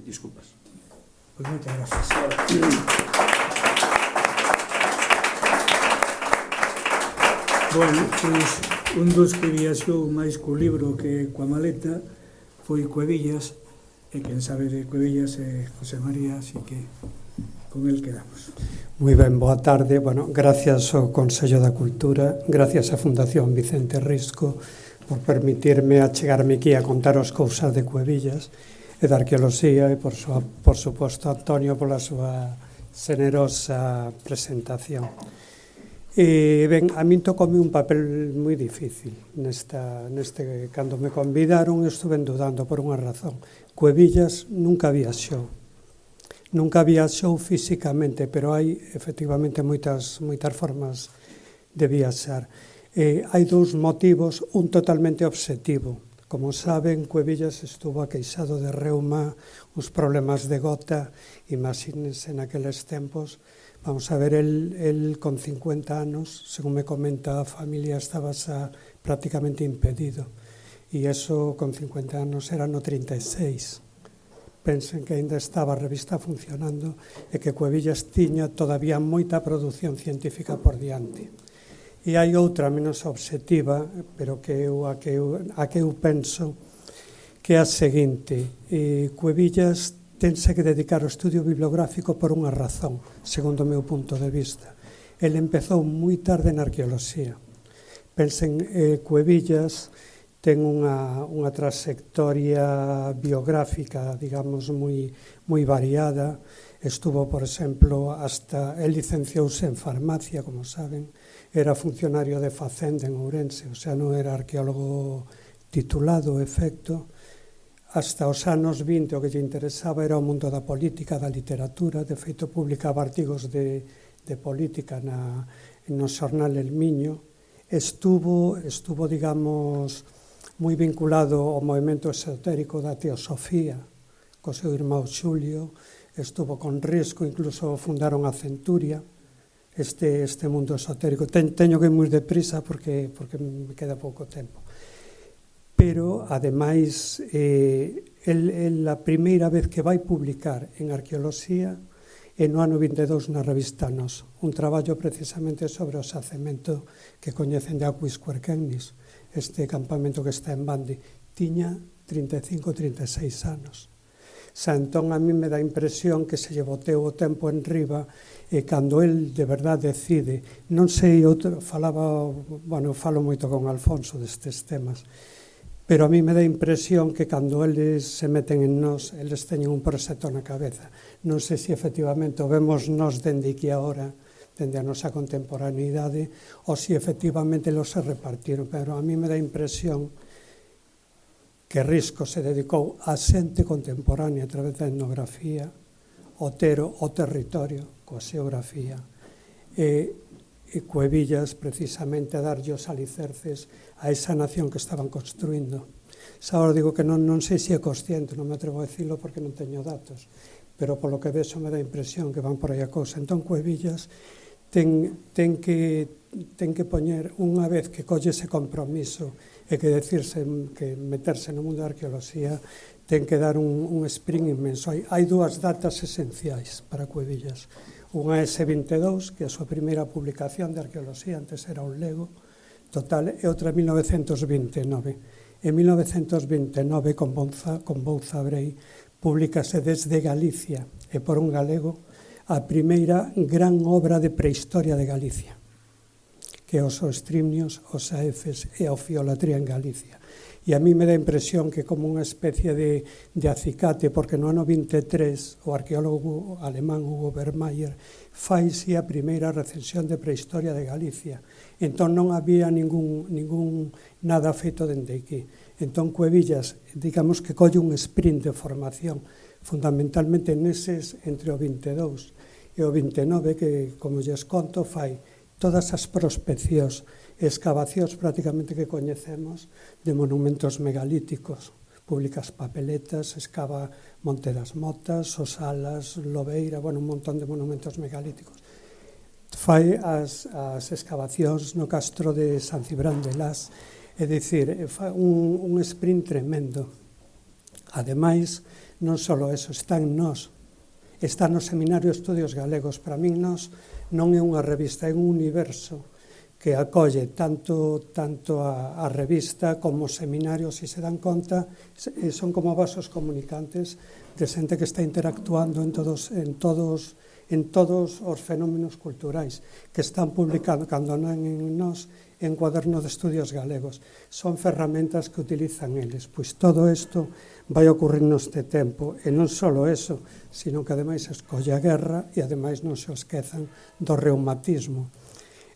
Disculpas. Pois moitas gracias. Bueno, pois un dos que viaxou máis co libro que coa maleta foi Cuevillas, e quen sabe de Cuevillas é José María, así que con el quedamos. Moi ben, boa tarde. Bueno, gracias ao Consello da Cultura, gracias á Fundación Vicente Risco por permitirme achegarme aquí a contaros cousas de Cuevillas e da arqueoloxía, e por suposto Antonio pola súa generosa presentación. E ben, a min tocoume un papel moi difícil cando me convidaron. Estuve dudando por unha razón. Cuevillas nunca viaxou físicamente, pero hai efectivamente moitas formas de viaxar. Hai dous motivos, un totalmente obxectivo. Como saben, Cuevillas estuvo aqueixado de reuma, uns problemas de gota. Imagínense naqueles tempos. Vamos a ver, el con 50 anos, según me comenta a familia, estaba xa prácticamente impedido. E eso con 50 anos era no 36. Pensen que ainda estaba a revista funcionando e que Cuevillas tiña todavía moita produción científica por diante. E hai outra menos obxectiva, pero que a que eu penso que é a seguinte: Cuevillas tense que dedicar ao estudio bibliográfico por unha razón, segundo o meu punto de vista. Ele empezou moi tarde na arqueoloxía. Pensen, Cuevillas ten unha trayectoria biográfica, digamos, moi variada. Estuvo, por exemplo, el licenciouse en farmacia, como saben, era funcionario de Facenda en Ourense, o sea, non era arqueólogo titulado, efecto. Hasta os anos 20 o que lle interesaba era o mundo da política, da literatura. De feito, publicaba artigos de política no xornal El Miño. Estuvo, digamos, moi vinculado ao movimento esotérico da teosofía, co seu irmão Xulio. Estuvo con Risco, incluso fundaron a Centuria, este mundo esotérico. Teño que ir moi deprisa porque me queda pouco tempo. Pero, ademais, a primeira vez que vai publicar en arqueoloxía é no ano 22 na revista Nos, un traballo precisamente sobre o xacemento que coñecen de Aquis Querquennis, este campamento que está en Bandi. Tiña 35-36 anos. Entón, a mí me dá impresión que se lle boteu o tempo en riba e cando el de verdade decide, non sei, falo moito con Alfonso destes temas, pero a mí me dá impresión que cando eles se meten en Nos, eles teñen un proxecto na cabeza. Non sei se efectivamente o vemos Nos dende aquí agora, dende a nosa contemporaneidade, ou se efectivamente los se repartiron, pero a mí me dá impresión que Risco se dedicou a xente contemporánea a través da etnografía, o territorio, coa xeografía, e Cuevillas precisamente a darlle os alicerces a esa nación que estaban construindo. Ahora digo que non sei se é consciente, non me atrevo a decirlo porque non teño datos, pero polo que vexo me dá impresión que van por aí a cousa. Entón Cuevillas ten que poñer, unha vez que colle ese compromiso e que decirse que meterse no mundo da arqueoloxía, ten que dar un sprint inmenso. Hai dúas datas esenciais para Cuevillas. Unha é S22, que é a súa primeira publicación de arqueoloxía, antes era un lego total, e outra é 1929. En 1929, con Bouza Brei, publicase desde Galicia, e por un galego, a primeira gran obra de prehistoria de Galicia, que é os Oestrimnios, os Aefes e a Ofiolatría en Galicia. E a mí me dá impresión que como unha especie de acicate, porque no ano 23 o arqueólogo alemán Hugo Bermayer faise a primeira recensión de prehistoria de Galicia. Entón non había ningún nada feito dende aquí. Entón Cuevillas, digamos que colle un sprint de formación, fundamentalmente neses entre o 22 e o 29, que, como lles conto, fai todas as prospeccións e excavacións prácticamente que coñecemos de monumentos megalíticos. Publica as papeletas, excava Monte das Motas, Osalas, Lobeira, un montón de monumentos megalíticos. Fai as excavacións no castro de San Cibrán de Las, é dicir, fai un sprint tremendo. Ademais, non só eso, está en Nos, está no Seminario de Estudios Galegos. Para min Nos non é unha revista, é un universo que acolle tanto a revista como o seminario, se se dan conta, son como vasos comunicantes de xente que está interactuando en todos os fenómenos culturais que están publicando, cando non en Nos, en Cuaderno de Estudios Galegos. Son ferramentas que utilizan eles. Pois todo isto vai ocurrir neste tempo, e non só eso, sino que ademais escolle a guerra e ademais non se esquezan do reumatismo.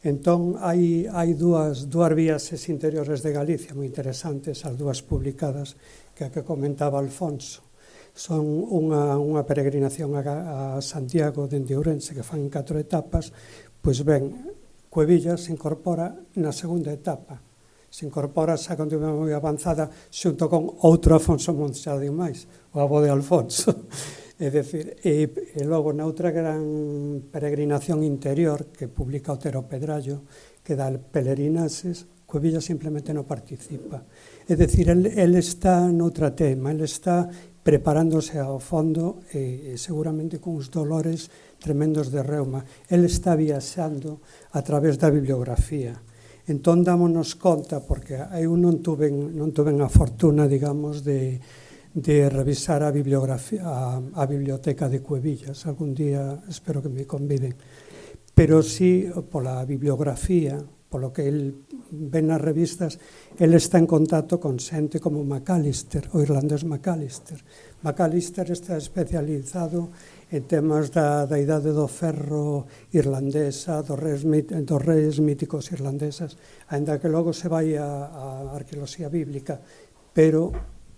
Entón, hai dúas viaxes interiores de Galicia moi interesantes, as dúas publicadas que comentaba Alfonso. Son unha peregrinación a Santiago dende Ourense, que fan en 4 etapas. Pois ben, Cuevillas se incorpora na segunda etapa. Se incorpora xa con unha moi avanzada xunto con outro Afonso Monxade máis, o avó de Alfonso. É dicir, e logo na outra gran peregrinación interior que publica Otero Pedrallo, que dá Pelerinases, Cuevillas simplemente non participa. É dicir, el está noutra tema, el está preparándose ao fondo e seguramente con uns dolores tremendos de reuma. El está viaxando a través da bibliografía Entón, dámonos conta, porque eu non tuven a fortuna, digamos, de revisar a biblioteca de Cuevillas. Algún día espero que me conviden. Pero sí, pola bibliografía, polo que el ve nas revistas, el está en contacto con xente como Macalister, o irlandés Macalister. Macalister está especializado en temas da idade do ferro irlandesa, dos reis míticos irlandesas, ainda que logo se vai a arqueoloxía bíblica, pero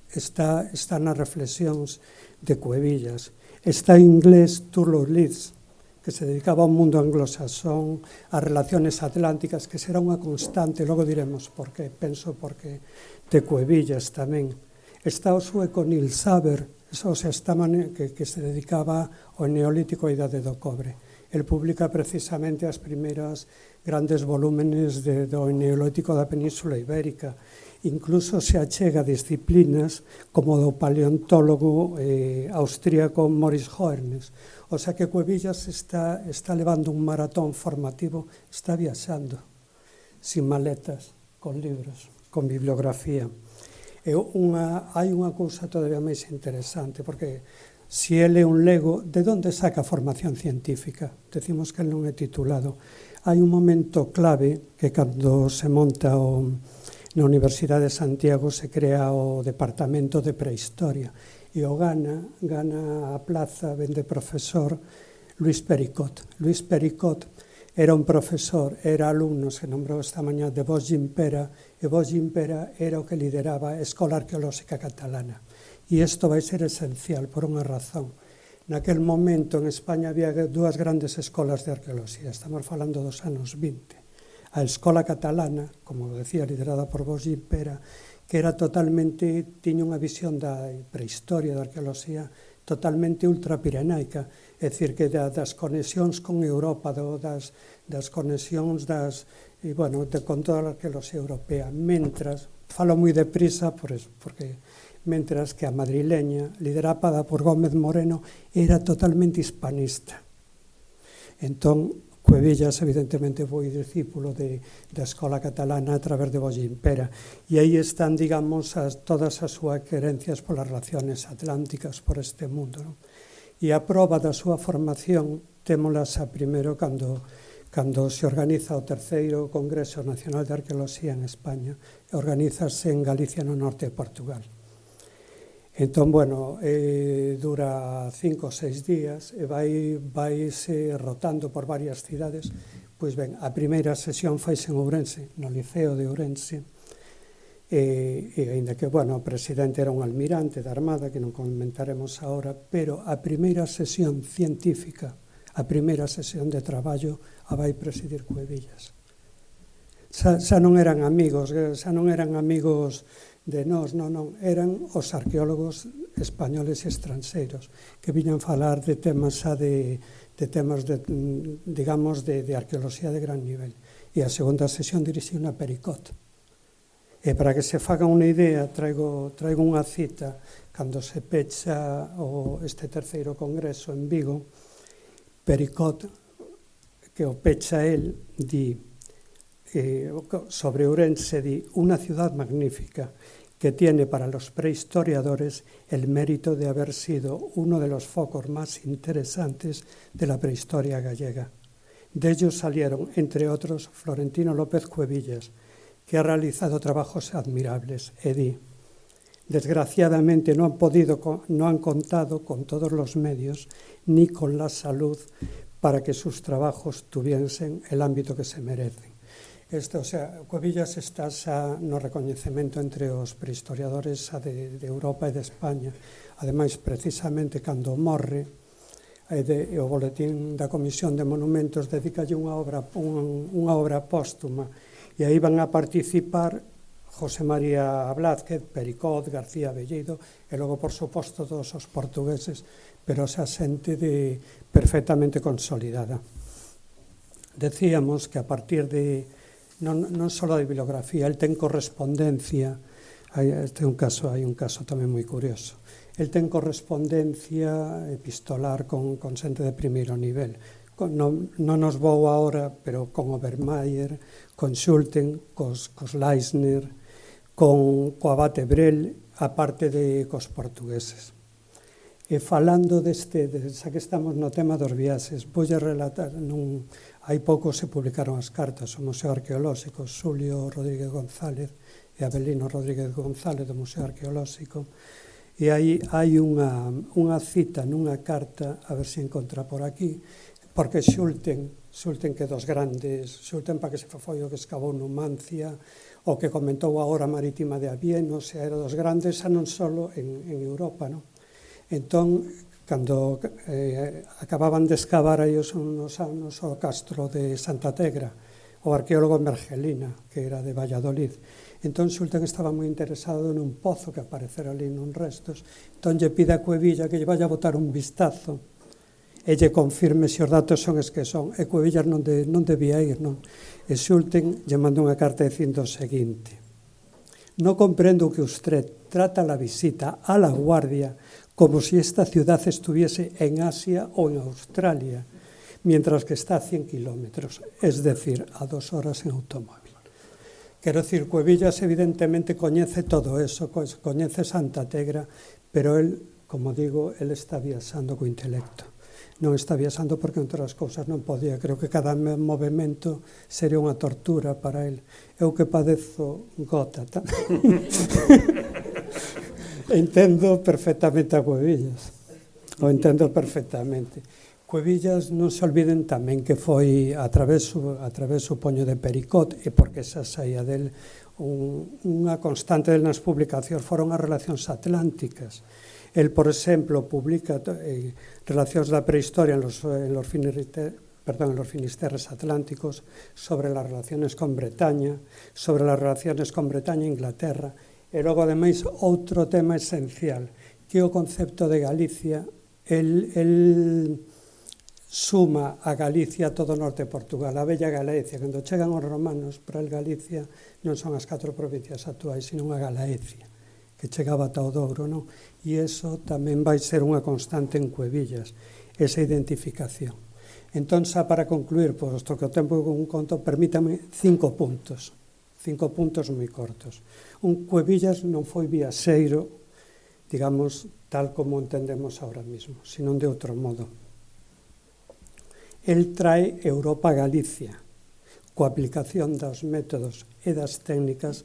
está nas reflexións de Cuevillas. Está en inglés Turlough Leeds, que se dedicaba ao mundo anglosaxón, ás relaciones atlánticas, que será unha constante, logo diremos por qué, penso porque de Cuevillas tamén. Está o sueco Neil Saber, que se dedicaba ao neolítico e idade do cobre. El publica precisamente as primeiras grandes volúmenes do neolítico da Península Ibérica. Incluso se achega a disciplinas como do paleontólogo austríaco Moritz Hoernes. O sea que Cuevillas está levando un maratón formativo, está viaxando, sin maletas, con libros, con bibliografía. Hai unha cousa todavía máis interesante, porque se ele é un lego, de onde saca a formación científica? Decimos que ele non é titulado. Hai un momento clave que cando se monta na Universidade de Santiago se crea o Departamento de Prehistoria e o gana a plaza, vende profesor Luis Pericot. Luis Pericot era un profesor, era alumno, se nombrou esta mañá, de Bosch Gimpera, e Bosch Gimpera era o que lideraba a Escola Arqueolóxica Catalana. E isto vai ser esencial por unha razón. Naquel momento en España había dúas grandes escolas de arqueoloxía, estamos falando dos anos 20. A Escola Catalana, como decía, liderada por Bosch Gimpera, que era tiña unha visión da prehistoria, da arqueoloxía, totalmente ultrapirenaica, é dicir, que das conexións con Europa, das conexións con toda a arqueoloxía europea, mentras, falo moi deprisa, porque mentras que a madrileña, liderada por Gómez Moreno, era totalmente hispanista. Entón, Cuevillas, evidentemente, foi discípulo da Escola Catalana a través de Bosch Gimpera. E aí están, digamos, todas as súas querencias polas relaciones atlánticas por este mundo. Non? E a proba da súa formación témolas a primeiro cando se organiza o terceiro Congreso Nacional de Arqueoloxía en España. Organízase en Galicia, no norte de Portugal. Entón, dura 5 ou 6 días e vaise rotando por varias cidades. Pois ben, a primeira sesión faise en Ourense, no Liceo de Ourense, e ainda que, o presidente era un almirante da Armada, que non comentaremos agora, pero a primeira sesión científica, a primeira sesión de traballo, a vai presidir Cuevillas. Xa non eran amigos de nós, non, eran os arqueólogos españoles e estranxeiros que viñan falar de temas de arqueoloxía de gran nivel. E a segunda sesión dirixiu a Pericot. E para que se faga unha idea, traigo unha cita cando se pecha este terceiro congreso en Vigo. Pericot, que o pecha el, di sobre Ourense, di: una ciudad magnífica que tiene para los prehistoriadores el mérito de haber sido uno de los focos más interesantes de la prehistoria gallega. De ellos salieron, entre otros, Florentino López Cuevillas, que ha realizado trabajos admirables. Desgraciadamente no han contado con todos los medios ni con la salud para que sus trabajos tuviesen el ámbito que se merecen. Cuevillas está no recoñecemento entre os prehistoriadores de Europa e de España. Ademais, precisamente, cando morre, o Boletín da Comisión de Monumentos dedicalle unha obra póstuma, e aí van a participar José María Blázquez, Pericot, García Belledo, e logo, por suposto, todos os portugueses, pero xa xente perfectamente consolidada. Decíamos que a partir de non só de bibliografía, el ten correspondencia, hai un caso tamén moi curioso, el ten correspondencia epistolar con xente de primeiro nivel. non nos vou agora, pero con Obermeier, con Schulten, cos Leisner, co abate Brel, aparte de cos portugueses. E falando xa que estamos no tema dos viaxes, vou relatar, hai pouco se publicaron as cartas ao Museo Arqueolóxico, Xulio Rodríguez González e Abelino Rodríguez González do Museo Arqueolóxico, e aí hai unha cita nunha carta, a ver se encontra por aquí, porque Schulten que dos grandes, Schulten para que se foi o que escavou Numancia, o que comentou a Hora Marítima de Avieno, se era dos grandes, xa non só en Europa, non? Entón, cando acababan de excavar aí uns anos o castro de Santa Tegra, o arqueólogo Mergelina, que era de Valladolid, entón Schulten estaba moi interesado nun pozo que aparecera ali nun restos, entón lle pide a Cuevillas que lle vaya a botar un vistazo e lle confirme se os datos son es que son, e Cuevillas non debía ir, non? E Schulten lle mandou unha carta dicindo o seguinte: no comprendo que usted trata la visita a La Guardia como si esta ciudad estuviese en Asia o en Australia, mientras que está a 100 kilómetros, es decir, a 2 horas en automóvil. Quero dicir, Cuevillas evidentemente coñece todo eso, coñece Santa Tegra, pero él, como digo, él está viaxando co intelecto. Non está viaxando porque, entre as cousas, non podía. Creo que cada movimento sería unha tortura para él. Eu que padezo gota tamén. Entendo perfectamente a Cuevillas. O entendo perfectamente. Cuevillas non se olviden tamén que foi a través supoño de Pericot, e porque esa saía del unha constante nas publicacións foron as relacións atlánticas. El, por exemplo, publica relacións da prehistoria en los finisterres atlánticos sobre las relaciones con Bretaña, sobre las relaciones con Bretaña e Inglaterra. E logo, ademais, outro tema esencial, que é o concepto de Galicia. El suma a Galicia todo o norte de Portugal, a bella Galicia. Cando chegan os romanos, para el Galicia non son as 4 provincias actuais, sino unha Galaecia, que chegaba ata o Douro, non? E iso tamén vai ser unha constante en Cuevillas, esa identificación. Entón, xa para concluir, posto que o tempo un conto, permítame 5 puntos moi cortos. Cuevillas non foi viaxeiro, digamos, tal como entendemos ahora mismo, sino de outro modo. El trae Europa a Galicia, coa aplicación dos métodos e das técnicas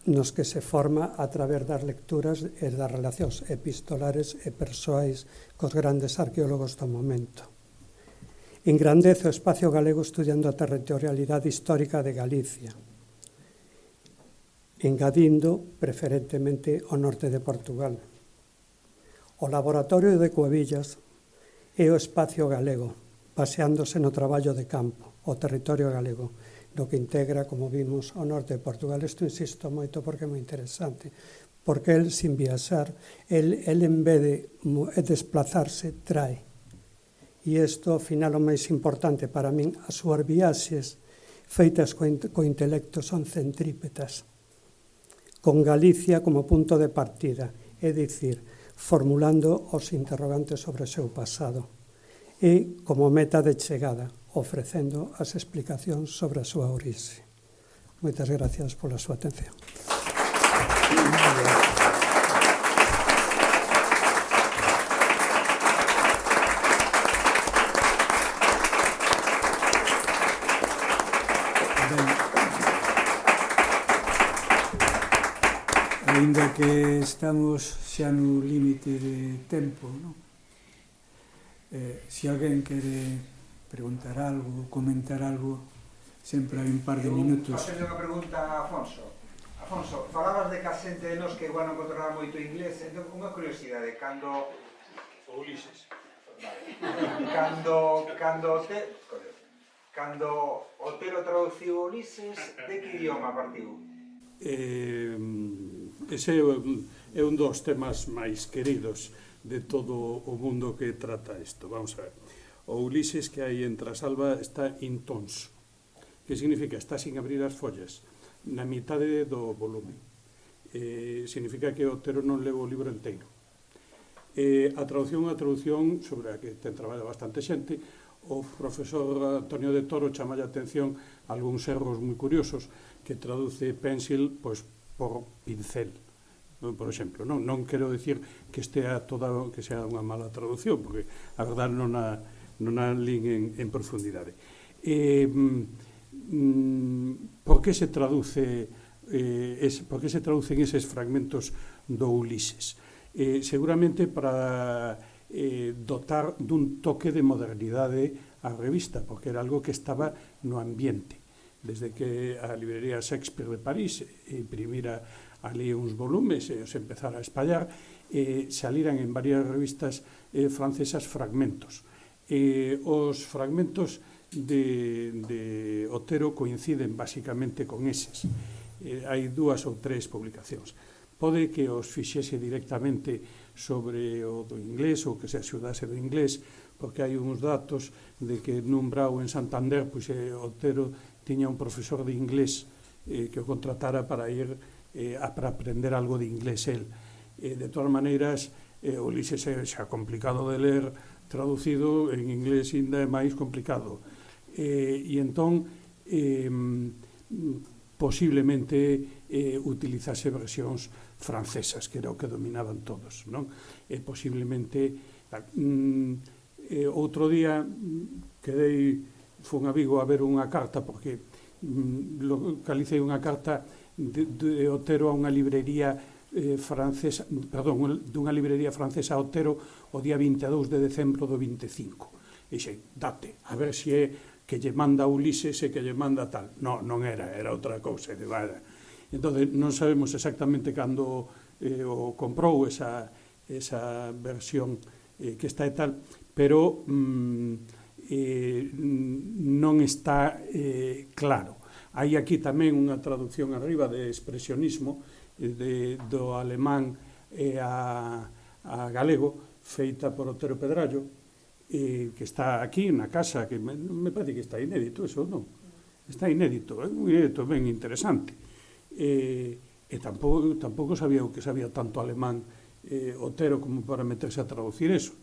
nos que se forma a través das lecturas e das relacións epistolares e persoais cos grandes arqueólogos do momento. Engrandece o espacio galego estudiando a territorialidade histórica de Galicia, engadindo preferentemente o norte de Portugal. O laboratorio de Cuevillas é o espacio galego, baseándose no traballo de campo, o territorio galego, no que integra, como vimos, o norte de Portugal. Isto insisto moito porque é moi interesante, porque el, sin viaxar, el en vez de desplazarse, trae. E isto, ao final, o máis importante para min, as súas viaxes feitas co intelecto son centrípetas, con Galicia como punto de partida, é dicir, formulando os interrogantes sobre o seu pasado, e como meta de chegada, ofrecendo as explicacións sobre a súa orixe. Moitas gracias pola súa atención. Ainda que estamos xa no límite de tempo, non? Se alguén quere preguntar algo, comentar algo, sempre hai un par de minutos. Facendo unha pregunta a Afonso. Afonso, falabas de que a xente de nos que igual non controlaba moito inglés, entón unha curiosidade, cando Ulises. Cando Otero traduciu Ulises, de que idioma partiu? Ese é un dos temas máis queridos de todo o mundo que trata isto. Vamos a ver. O Ulises que hai en Trasalba está intonso. Que significa? Está sin abrir as follas na mitade do volume. Significa que Otero non leu o libro inteiro. A traducción sobre a que ten traballado bastante xente. o profesor Antonio de Toro chama a atención algúns erros moi curiosos, que traduce pencil pois, por pincel, por exemplo. Non quero dicir que estea toda, que sea unha mala traducción, porque a verdade non a lín en profundidade. Por que se traducen eses fragmentos do Ulises? Seguramente para dotar dun toque de modernidade á revista, porque era algo que estaba no ambiente. Desde que a librería Shakespeare de París imprimira ali uns volumes e os empezara a espallar, saliran en varias revistas francesas fragmentos. Os fragmentos de Otero coinciden basicamente con eses. Hai 2 ou 3 publicacións. Pode que os fixese directamente sobre o do inglés ou que se axudase do inglés, porque hai uns datos de que nun brau en Santander Otero tiña un profesor de inglés que o contratara para ir para aprender algo de inglés el. De todas maneiras, o Ulises é xa complicado de ler, traducido en inglés ainda é máis complicado. E entón, posiblemente utilizase versións francesas, que era o que dominaban todos, non? Posiblemente, outro día fun a Vigo a ver unha carta, porque localicei unha carta de Otero a unha librería francesa, perdón, dunha librería francesa a Otero o día 22 de decembro do 25. E dixen, date, a ver se é que lle manda Ulises e que lle manda tal. Non era outra cousa. Entón, non sabemos exactamente cando o comprou esa versión que está e tal, pero non está claro. Hai aquí tamén unha traducción arriba de expresionismo do alemán a galego, feita por Otero Pedrallo, que está aquí na casa, que me parece que está inédito, eso non? Está inédito, é un inédito ben interesante. E tampouco sabía o que sabía tanto alemán Otero como para meterse a traducir eso.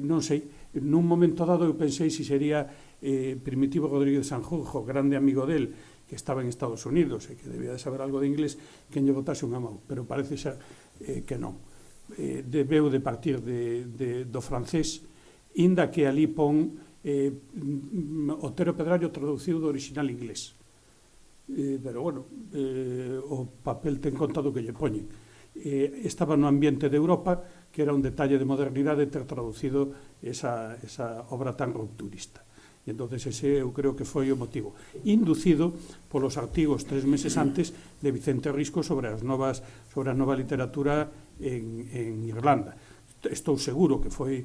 Non sei, nun momento dado eu pensei se sería Primitivo Rodríguez Sanjurjo, grande amigo del, que estaba en Estados Unidos e que debía de saber algo de inglés, que lle botase unha mão, pero parece xa que non. Debeu de partir do francés, inda que ali pon Otero Pedrallo traducido do original inglés. Pero, bueno, o papel ten conta do que lle poñen. Estaba no ambiente de Europa, que era un detalle de modernidade ter traducido esa obra tan rupturista. E entón ese eu creo que foi o motivo, inducido polos artigos 3 meses antes de Vicente Risco sobre a nova literatura en Irlanda. Estou seguro que foi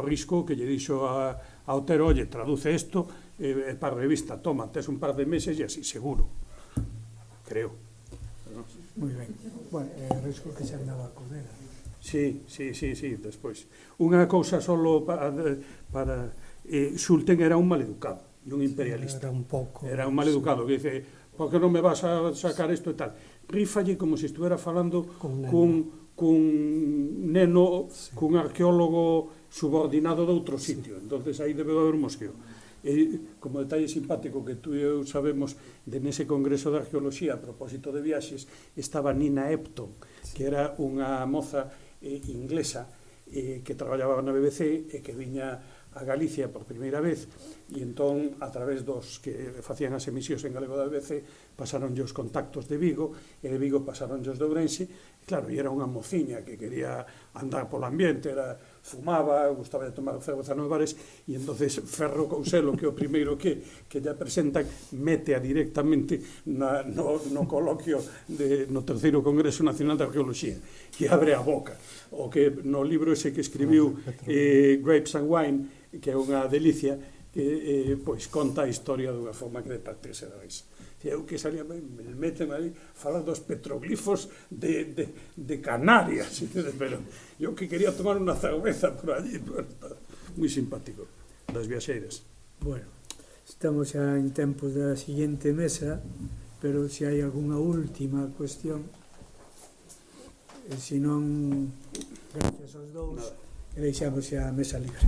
Risco que lle dixo a Otero, oye, traduce isto para a revista, toma, tes un par de meses e así, seguro, creo. Moi ben. Bueno, Risco que se andaba a Codera. Sí, despois. Unha cousa solo para Schulten era un maleducado e un imperialista. Era un maleducado que dice, por que non me vas a sacar isto e tal. Rífalle como se estuviera falando cun neno, cun arqueólogo subordinado de outro sitio. Entonces aí debe haber un mosqueo. Como detalle simpático que tú e eu sabemos de nese congreso de arqueoloxía a propósito de viaxes, estaba Nina Epton, que era unha moza inglesa que traballaba na BBC e que viña a Galicia por primeira vez e entón a través dos que facían as emisións en galego da BBC pasaronlle os contactos de Vigo e de Vigo pasaronlle os de Ourense. Claro, e era unha mociña que quería andar polo ambiente, fumaba, gustaba de tomar cerveza nos bares e entonces Ferro Couselo, que é o primeiro que lle presentan, metea directamente no coloquio no terceiro Congreso Nacional de Arqueoloxía e abre a boca. O que no libro ese que escribiu Grapes and Wine, que é unha delicia, que pois conta a historia dunha forma que de partirse da risa. Eu que salía, me meten ali falar dos petroglifos de Canarias, pero eu que quería tomar unha cerveza por allí, moi simpático, das viaxeiras. Bueno, estamos xa en tempos da seguinte mesa, pero se hai algunha última cuestión, se non, gracias aos dous, e deixamos xa a mesa libre.